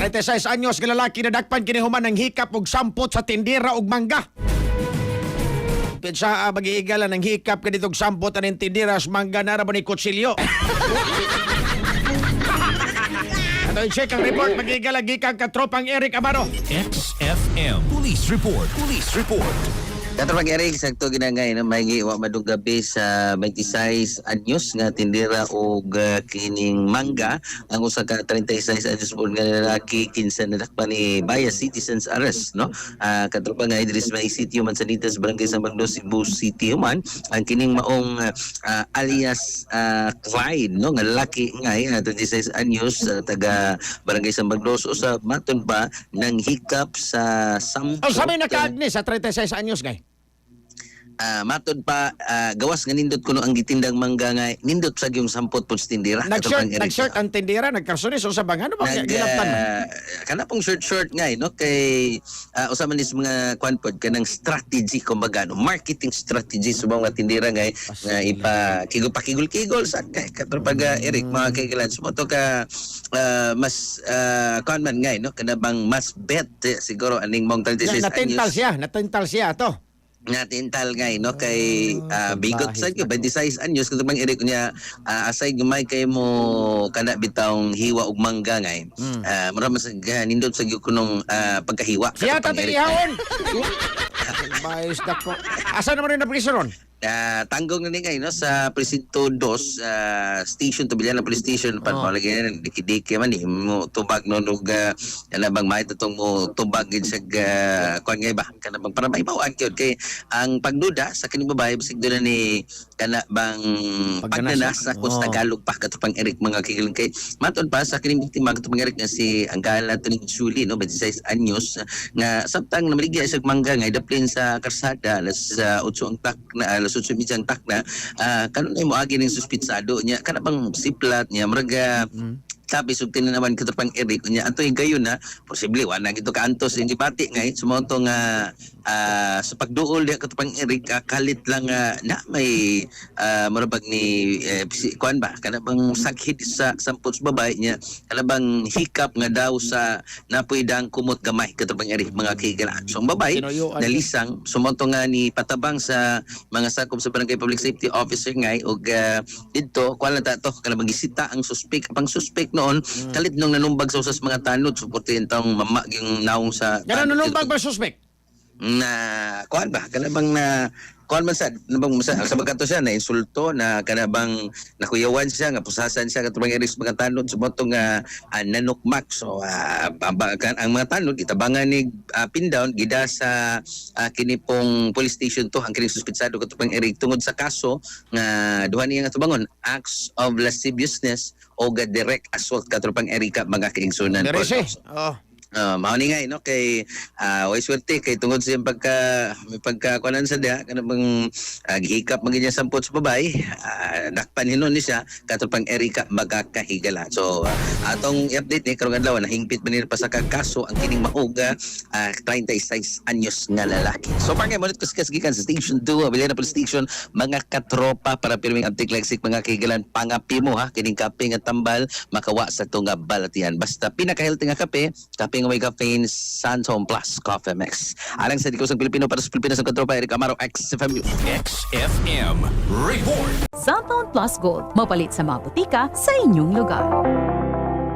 36 anyos nga lalaki na dakpan kinihuman ng hikap og sampot sa tindera og mangga. Sa mag-iigala ng hikap ka dito og sampot ang tindera sa mangga na ra ba ni kutsilyo. Ato i-check ang report mag-iigala gikan katropang Eric Amaro. XFM Police Report. Police Report. Katropang Eric, sakto ginangay na may giwa madung gabi sa 26 anyos nga tindera og kining mangga ang usa ka 36 anyos po nga lalaki kinsa nadakpan ni bias citizens arrest no. Katropang nga Idris May City Mansanitas Barangay San Bagno Cebu City man ang kining maong alias Clyde no nga lalaki nga 36 anyos taga Barangay San Bagno usab maton pa nang hikap sa sampo. O sabi naka-agnes sa 36 anyos gay. Matod pa gawas nga nindot kuno ang gitindang mangga nga nindot sa yung sampot po tindera. Nag-short ang tindera, nagkasunis o sa bang ano ba ginaptan mo? Kana pong short nga no kay usaman nis mga kwanpod kanang strategy kumbaga no marketing strategy sa mga tindera nga ipakigol-kigol sa kay katropag Eric mga kaigalan sumoto ka mas kanman nga no kana bang mas bet siguro aning mong 36 anyos. Natintal siya to. Natintal nga no kay bigot sa 26 anyos kung bang Eric niya asay gumay kay mo kana bitawng hiwa og mangga nga mura mas nindot sa gyud kunong pagkahiwa siya tatihawon. Bayos dako. Asa naman rin na priso ron? Tanggong na ngay no sa Presinto 2 station to Biliana Police Station pan malagi na dikidiki man mo tubag no og ana bang may tutong mo tubag gid sa kuan ngay ba kana bang para maibawan gyud kay ang pagduda sa kining babae bisig doon ni kana bang pagnanasa kung sa Tagalog pa katupang Eric mga kikiling kay maton pa sa kining biktima katupang Eric nga si Anggala Tuning Suli no 26 anyos nga samtang namaligya sa mangga nga daplin sa karsada alas 8 ang tak na alas 8 midjang tak na kanunay mo agi ning suspitsado niya kana bang siplat niya muraga sabi sugtin na naman katupang Eric niya ato gayon na posible wala gito kaantos hindi pati nga sumonto nga sa pagduol diya katupang Eric kalit lang na may marabag ni kuan ba kana bang sakhit sa sampot babae niya kana bang hikap nga daw sa napuydang kumot gamay katupang Eric mga kigala so ang babae nalisang sumonto nga ni patabang sa mga sakop sa Barangay Public Safety Officer ngay og didto kuan lang ta to kana bang gisita ang suspek pang suspek noon kalit nung nanumbag sa usas mga tanod suportin tong mama yung naong sa kana nanumbag ba suspek na kuan ba kana bang na kuan man sa nabang sa pagkanto siya na insulto na kana bang nakuyawan siya nga pusasan siya katubang Eric mga tanod sumoto nga nanukmak so ang mga tanod itabangan ni pin down gida sa kini pong police station to ang kining suspitsado katubang Eric tungod sa kaso nga duha niya nga tubangon acts of lasciviousness o direct assault katubang Eric mga kiingsunan mao ni nga no kay way swerte kay tungod sa may pagkakuanan sa dia kana bang gihikap magnya sampot sa babay dakpan hinon ni siya katong pang Erika magakahigala so atong update ni karong adlaw nahingpit man pa sa kaso ang kining mahuga 36 anyos nga lalaki so pangay mo nito gikan sa station 2 Biliana Police Station mga katropa para pirming anti-lexic mga kahigalan pangapi mo ha kining kape nga tambal makawa sa tunga balatian basta pinaka-healthy nga kape nga may caffeine Sansom Plus Coffee Mix. Alang sa Dikosang Pilipino para sa Pilipinas ang katropa Eric Amaro XFM. XFM Report. Santom Plus Gold, mapalit sa mga butika sa inyong lugar.